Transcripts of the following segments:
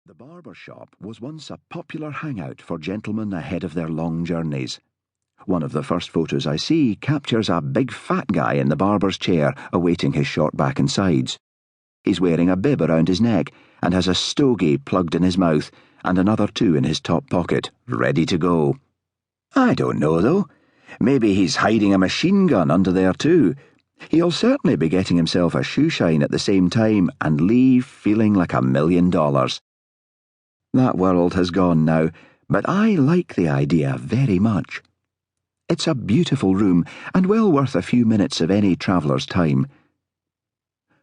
The barber shop was once a popular hangout for gentlemen ahead of their long journeys. One of the first photos I see captures a big fat guy in the barber's chair awaiting his short back and sides. He's wearing a bib around his neck and has a stogie plugged in his mouth and another two in his top pocket, ready to go. I don't know though. Maybe he's hiding a machine gun under there too. He'll certainly be getting himself a shoe shine at the same time and leave feeling like $1 million. That world has gone now, but I like the idea very much. It's a beautiful room and well worth a few minutes of any traveller's time.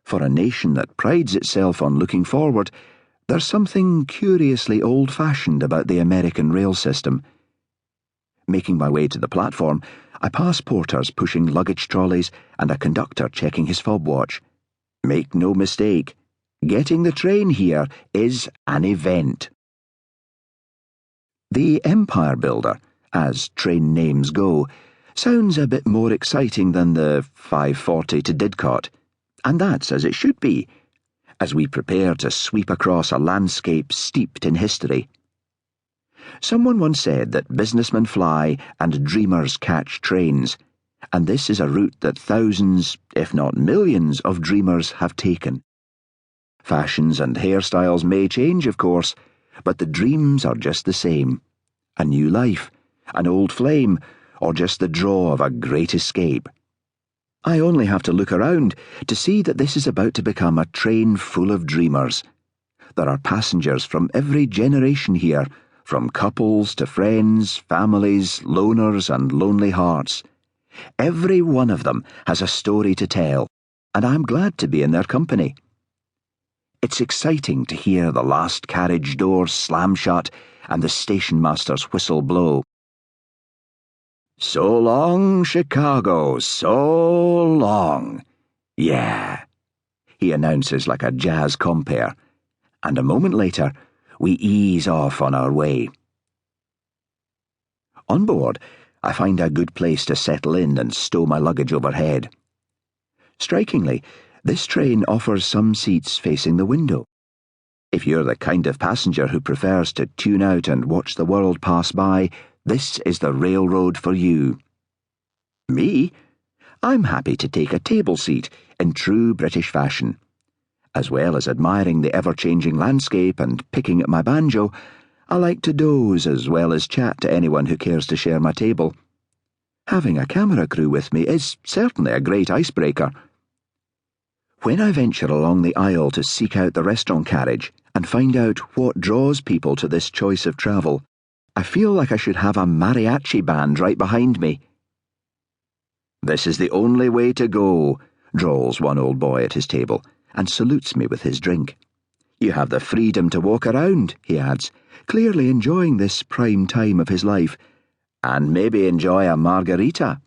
For a nation that prides itself on looking forward, there's something curiously old-fashioned about the American rail system. Making my way to the platform, I pass porters pushing luggage trolleys and a conductor checking his fob watch. Make no mistake, getting the train here is an event. The Empire Builder, as train names go, sounds a bit more exciting than the 5:40 to Didcot, and that's as it should be, as we prepare to sweep across a landscape steeped in history. Someone once said that businessmen fly and dreamers catch trains, and this is a route that thousands, if not millions, of dreamers have taken. Fashions and hairstyles may change, of course, but the dreams are just the same. A new life, an old flame, or just the draw of a great escape. I only have to look around to see that this is about to become a train full of dreamers. There are passengers from every generation here, from couples to friends, families, loners and lonely hearts. Every one of them has a story to tell, and I'm glad to be in their company. It's exciting to hear the last carriage doors slam shut and the station master's whistle blow. So long, Chicago, so long. Yeah, he announces like a jazz compere, and a moment later, we ease off on our way. On board, I find a good place to settle in and stow my luggage overhead. Strikingly, this train offers some seats facing the window. If you're the kind of passenger who prefers to tune out and watch the world pass by, this is the railroad for you. Me? I'm happy to take a table seat in true British fashion. As well as admiring the ever-changing landscape and picking at my banjo, I like to doze as well as chat to anyone who cares to share my table. Having a camera crew with me is certainly a great icebreaker. When I venture along the aisle to seek out the restaurant carriage and find out what draws people to this choice of travel, I feel like I should have a mariachi band right behind me. "This is the only way to go," drawls one old boy at his table, and salutes me with his drink. "You have the freedom to walk around," he adds, clearly enjoying this prime time of his life, "and maybe enjoy a margarita."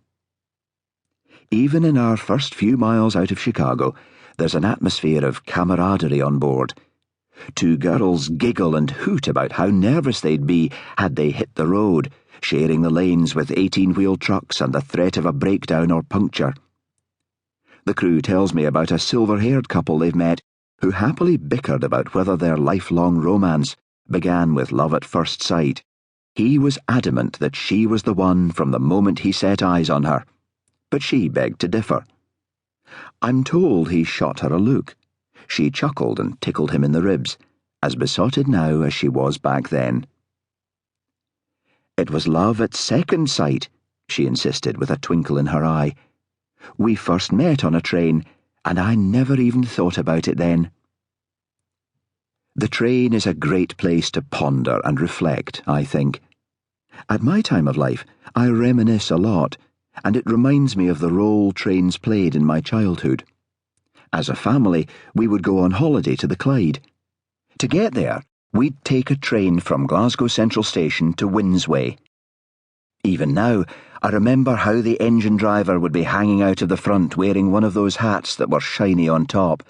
Even in our first few miles out of Chicago, there's an atmosphere of camaraderie on board. Two girls giggle and hoot about how nervous they'd be had they hit the road, sharing the lanes with 18-wheel trucks and the threat of a breakdown or puncture. The crew tells me about a silver-haired couple they've met who happily bickered about whether their lifelong romance began with love at first sight. He was adamant that she was the one from the moment he set eyes on her, but she begged to differ. I'm told he shot her a look. She chuckled and tickled him in the ribs, as besotted now as she was back then. "It was love at second sight," she insisted with a twinkle in her eye. "We first met on a train, and I never even thought about it then." The train is a great place to ponder and reflect, I think. At my time of life, I reminisce a lot, and it reminds me of the role trains played in my childhood. As a family, we would go on holiday to the Clyde. To get there, we'd take a train from Glasgow Central Station to Windsway. Even now, I remember how the engine driver would be hanging out of the front wearing one of those hats that were shiny on top,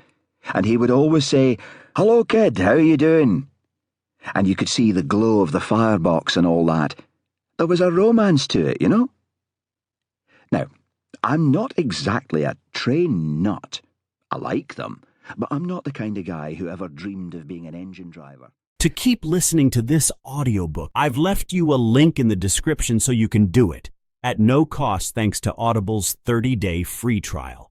and he would always say, "Hello, kid, how you doing?" And you could see the glow of the firebox and all that. There was a romance to it, you know? Now, I'm not exactly a train nut. I like them, but I'm not the kind of guy who ever dreamed of being an engine driver. to keep listening to this audiobook. I've left you a link in the description so you can do it, at no cost thanks to Audible's 30-day free trial.